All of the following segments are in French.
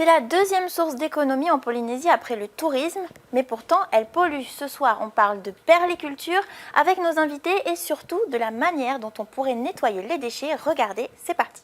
C'est la deuxième source d'économie en Polynésie après le tourisme, mais pourtant elle pollue. Ce soir, on parle de perliculture avec nos invités et surtout de la manière dont on pourrait nettoyer les déchets. Regardez, c'est parti.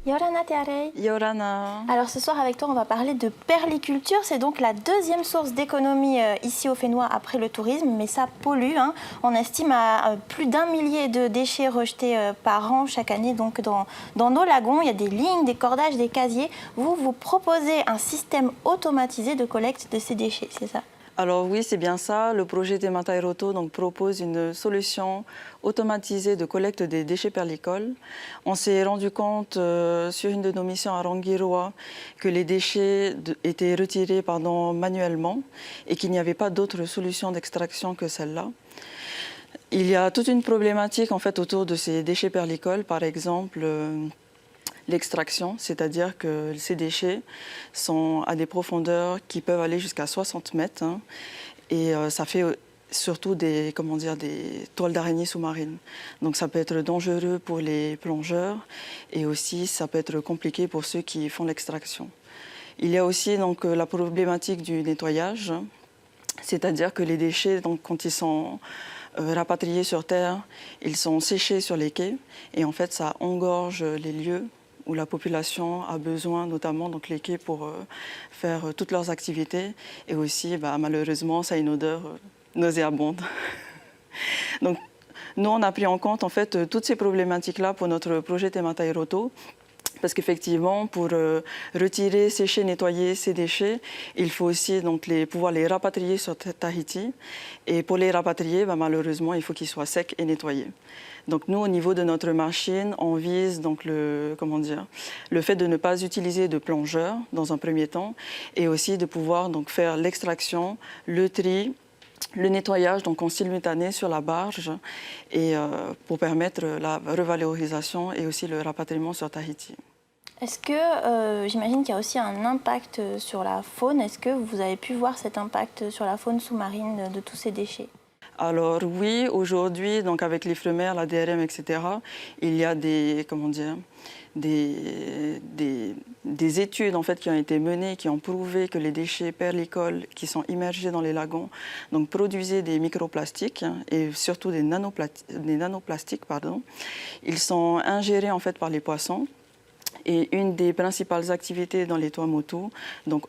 Yorana Tiarei. Yorana. Alors ce soir avec toi on va parler de perliculture, c'est donc la deuxième source d'économie ici au Fénois après le tourisme, mais ça pollue. On estime à plus d'1 millier de déchets rejetés par an chaque année donc dans nos lagons. Il y a des lignes, des cordages, des casiers. Vous proposez un système automatisé de collecte de ces déchets, c'est ça? Alors oui, c'est bien ça. Le projet Tematairoto propose une solution automatisée de collecte des déchets perlicoles. On s'est rendu compte sur une de nos missions à Rangiroa que les déchets étaient retirés manuellement et qu'il n'y avait pas d'autre solution d'extraction que celle-là. Il y a toute une problématique en fait autour de ces déchets perlicoles, par exemple l'extraction, c'est-à-dire que ces déchets sont à des profondeurs qui peuvent aller jusqu'à 60 mètres et ça fait surtout des toiles d'araignée sous-marines. Donc ça peut être dangereux pour les plongeurs et aussi ça peut être compliqué pour ceux qui font l'extraction. Il y a aussi la problématique du nettoyage, c'est-à-dire que les déchets, quand ils sont rapatriés sur terre, ils sont séchés sur les quais et en fait ça engorge les lieux où la population a besoin, notamment les quais, pour faire toutes leurs activités. Et aussi, malheureusement, ça a une odeur nauséabonde. Donc, nous, on a pris en compte en fait, toutes ces problématiques-là pour notre projet Tematairoto. Parce qu'effectivement, pour retirer, sécher, nettoyer ces déchets, il faut aussi pouvoir les rapatrier sur Tahiti. Et pour les rapatrier, malheureusement, il faut qu'ils soient secs et nettoyés. Donc nous, au niveau de notre machine, on vise le fait de ne pas utiliser de plongeurs dans un premier temps et aussi de pouvoir faire l'extraction, le tri, le nettoyage en simultané sur la barge et pour permettre la revalorisation et aussi le rapatriement sur Tahiti. Est-ce que, j'imagine qu'il y a aussi un impact sur la faune, est-ce que vous avez pu voir cet impact sur la faune sous-marine de tous ces déchets? Alors oui, aujourd'hui, avec l'IFREMER, la DRM, etc., il y a des études en fait, qui ont été menées, qui ont prouvé que les déchets perlicoles qui sont immergés dans les lagons produisaient des microplastiques et surtout des nanoplastiques. Ils sont ingérés en fait, par les poissons. Et une des principales activités dans les Tuamotu,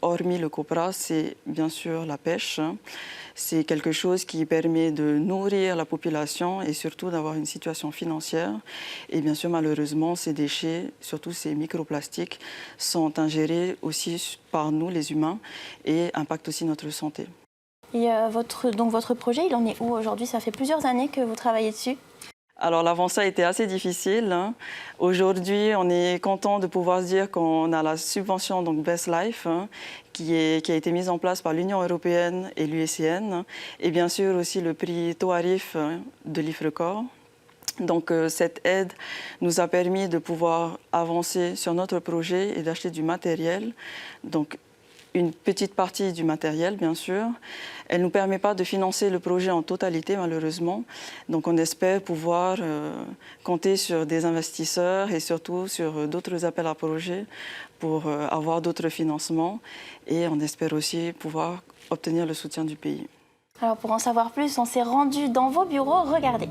hormis le copra, c'est bien sûr la pêche. C'est quelque chose qui permet de nourrir la population et surtout d'avoir une situation financière. Et bien sûr, malheureusement, ces déchets, surtout ces microplastiques, sont ingérés aussi par nous, les humains, et impactent aussi notre santé. Et votre projet, il en est où aujourd'hui? Ça fait plusieurs années que vous travaillez dessus? Alors l'avancée a été assez difficile. Aujourd'hui, on est content de pouvoir se dire qu'on a la subvention Best Life qui a été mise en place par l'Union européenne et l'UICN et bien sûr aussi le prix Toarif de l'IFRECOR. Donc cette aide nous a permis de pouvoir avancer sur notre projet et d'acheter du matériel. Donc une petite partie du matériel, bien sûr. Elle ne nous permet pas de financer le projet en totalité, malheureusement. Donc on espère pouvoir compter sur des investisseurs et surtout sur d'autres appels à projets pour avoir d'autres financements. Et on espère aussi pouvoir obtenir le soutien du pays. Alors pour en savoir plus, on s'est rendu dans vos bureaux. Regardez.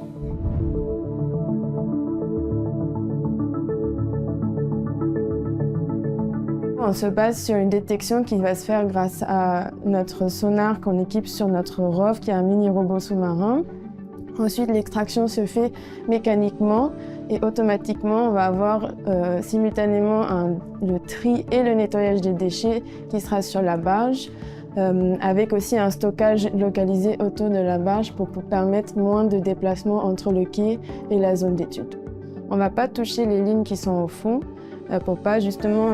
On se base sur une détection qui va se faire grâce à notre sonar qu'on équipe sur notre ROV, qui est un mini-robot sous-marin. Ensuite, l'extraction se fait mécaniquement et automatiquement, on va avoir simultanément le tri et le nettoyage des déchets qui sera sur la barge, avec aussi un stockage localisé autour de la barge pour permettre moins de déplacement entre le quai et la zone d'étude. On ne va pas toucher les lignes qui sont au fond, pour pas justement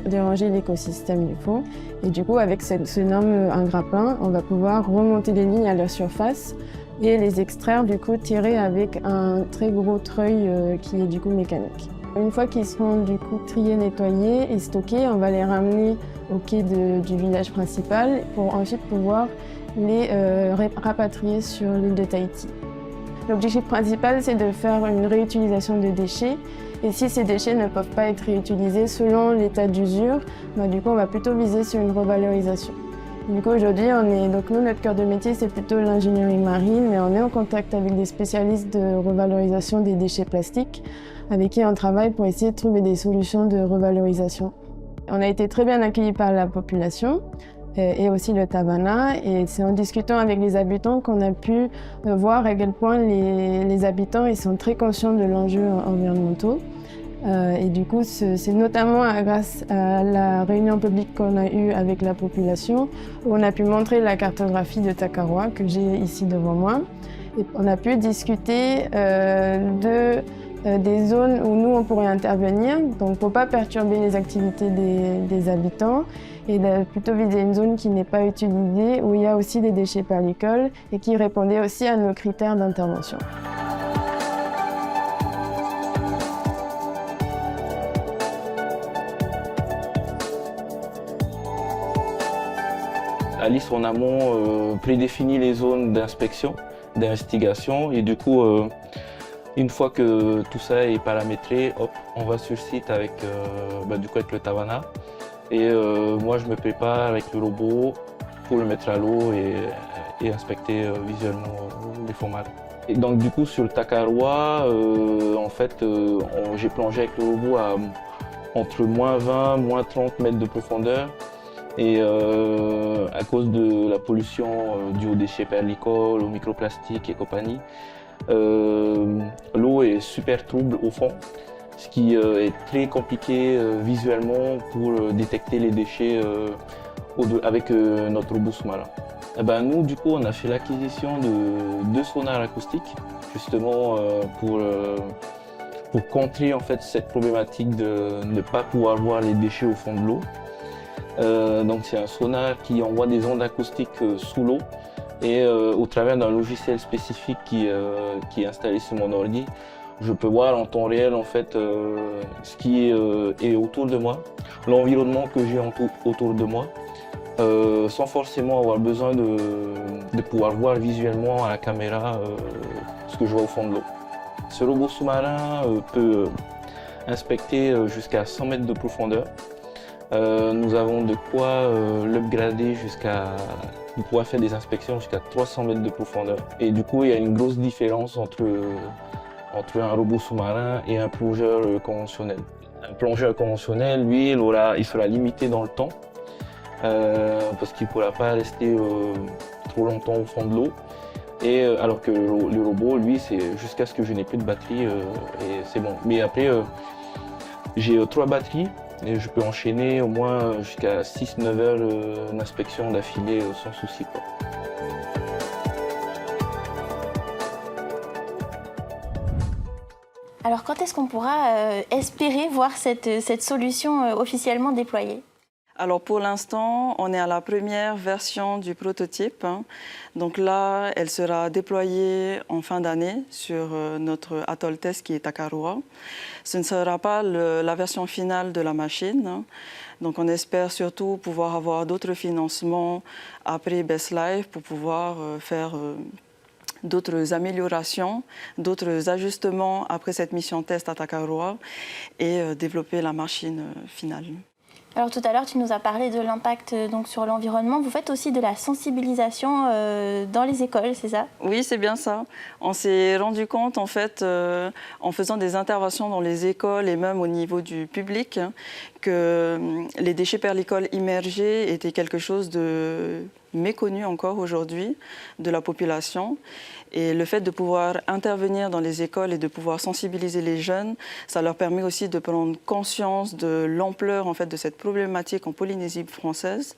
déranger l'écosystème du fond. Et du coup, avec ce norme un grappin, on va pouvoir remonter les lignes à leur surface et les extraire, du coup tirer avec un très gros treuil qui est du coup mécanique. Une fois qu'ils seront du coup triés, nettoyés et stockés, on va les ramener au quai du village principal pour ensuite pouvoir les rapatrier sur l'île de Tahiti. L'objectif principal, c'est de faire une réutilisation de déchets. Et si ces déchets ne peuvent pas être réutilisés selon l'état d'usure, du coup, on va plutôt viser sur une revalorisation. Du coup, aujourd'hui, nous, notre cœur de métier, c'est plutôt l'ingénierie marine, mais on est en contact avec des spécialistes de revalorisation des déchets plastiques, avec qui on travaille pour essayer de trouver des solutions de revalorisation. On a été très bien accueillis par la population et aussi le Tavana. Et c'est en discutant avec les habitants qu'on a pu voir à quel point les habitants ils sont très conscients de l'enjeu environnementaux. Et du coup, c'est notamment grâce à la réunion publique qu'on a eue avec la population où on a pu montrer la cartographie de Takaroa que j'ai ici devant moi. Et on a pu discuter des zones où nous, on pourrait intervenir, donc pour ne pas perturber les activités des habitants et de plutôt viser une zone qui n'est pas utilisée, où il y a aussi des déchets perlicoles et qui répondait aussi à nos critères d'intervention. Alice, en amont, prédéfinit les zones d'inspection, d'investigation et du coup, une fois que tout ça est paramétré, hop, on va sur site avec le Tavana. Et moi, je me prépare avec le robot pour le mettre à l'eau et inspecter visuellement les fonds marins. Et donc du coup, sur le Takaroa, j'ai plongé avec le robot entre moins 20, moins 30 mètres de profondeur. Et à cause de la pollution due aux déchets perlicoles, aux microplastiques et compagnie, l'eau est super trouble au fond, ce qui est très compliqué visuellement pour détecter les déchets avec notre robot sous-marin. Nous, du coup, on a fait l'acquisition de 2 sonars acoustiques, justement pour contrer en fait, cette problématique de ne pas pouvoir voir les déchets au fond de l'eau. Donc c'est un sonar qui envoie des ondes acoustiques sous l'eau et au travers d'un logiciel spécifique qui est installé sur mon ordi, je peux voir en temps réel en fait ce qui est autour de moi, l'environnement que j'ai autour de moi, sans forcément avoir besoin de pouvoir voir visuellement à la caméra ce que je vois au fond de l'eau. Ce robot sous-marin peut inspecter jusqu'à 100 mètres de profondeur. Nous avons de quoi l'upgrader pour pouvoir faire des inspections jusqu'à 300 mètres de profondeur. Et du coup, il y a une grosse différence entre un robot sous-marin et un plongeur conventionnel. Un plongeur conventionnel, lui, il sera limité dans le temps parce qu'il ne pourra pas rester trop longtemps au fond de l'eau. Alors que le robot, lui, c'est jusqu'à ce que je n'ai plus de batterie et c'est bon. Mais après, j'ai 3 batteries. Et je peux enchaîner au moins jusqu'à 6-9 heures d'inspection d'affilée sans souci. Alors quand est-ce qu'on pourra espérer voir cette solution officiellement déployée ? Alors pour l'instant, on est à la première version du prototype. Donc là, elle sera déployée en fin d'année sur notre atoll test qui est Takaroa. Ce ne sera pas la version finale de la machine. Donc on espère surtout pouvoir avoir d'autres financements après Best Life pour pouvoir faire d'autres améliorations, d'autres ajustements après cette mission test à Takaroa et développer la machine finale. Alors tout à l'heure, tu nous as parlé de l'impact sur l'environnement. Vous faites aussi de la sensibilisation dans les écoles, c'est ça ? Oui, c'est bien ça. On s'est rendu compte, en fait, en faisant des interventions dans les écoles et même au niveau du public, que les déchets perlicoles immergés étaient quelque chose de méconnu encore aujourd'hui de la population. Et le fait de pouvoir intervenir dans les écoles et de pouvoir sensibiliser les jeunes, ça leur permet aussi de prendre conscience de l'ampleur en fait, de cette problématique en Polynésie française.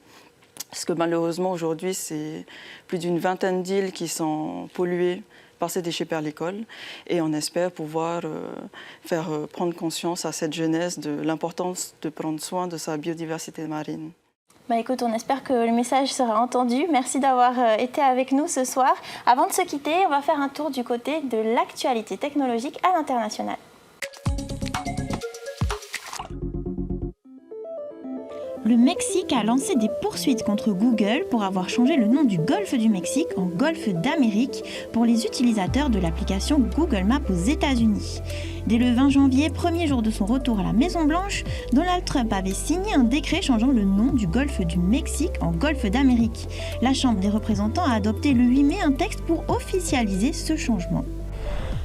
Parce que malheureusement aujourd'hui, c'est plus d'une vingtaine d'îles qui sont polluées par ces déchets perlicoles. Et on espère pouvoir faire prendre conscience à cette jeunesse de l'importance de prendre soin de sa biodiversité marine. Écoute, on espère que le message sera entendu. Merci d'avoir été avec nous ce soir. Avant de se quitter, on va faire un tour du côté de l'actualité technologique à l'international. Le Mexique a lancé des poursuites contre Google pour avoir changé le nom du golfe du Mexique en golfe d'Amérique pour les utilisateurs de l'application Google Maps aux États-Unis. Dès le 20 janvier, premier jour de son retour à la Maison-Blanche, Donald Trump avait signé un décret changeant le nom du golfe du Mexique en golfe d'Amérique. La Chambre des représentants a adopté le 8 mai un texte pour officialiser ce changement.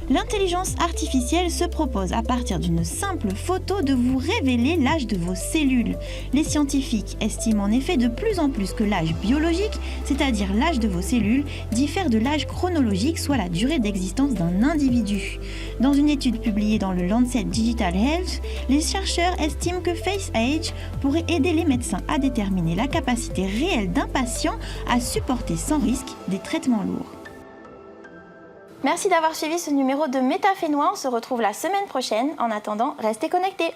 L'intelligence artificielle se propose à partir d'une simple photo de vous révéler l'âge de vos cellules. Les scientifiques estiment en effet de plus en plus que l'âge biologique, c'est-à-dire l'âge de vos cellules, diffère de l'âge chronologique, soit la durée d'existence d'un individu. Dans une étude publiée dans le Lancet Digital Health, les chercheurs estiment que Face Age pourrait aider les médecins à déterminer la capacité réelle d'un patient à supporter sans risque des traitements lourds. Merci d'avoir suivi ce numéro de Métafénois. On se retrouve la semaine prochaine. En attendant, restez connectés.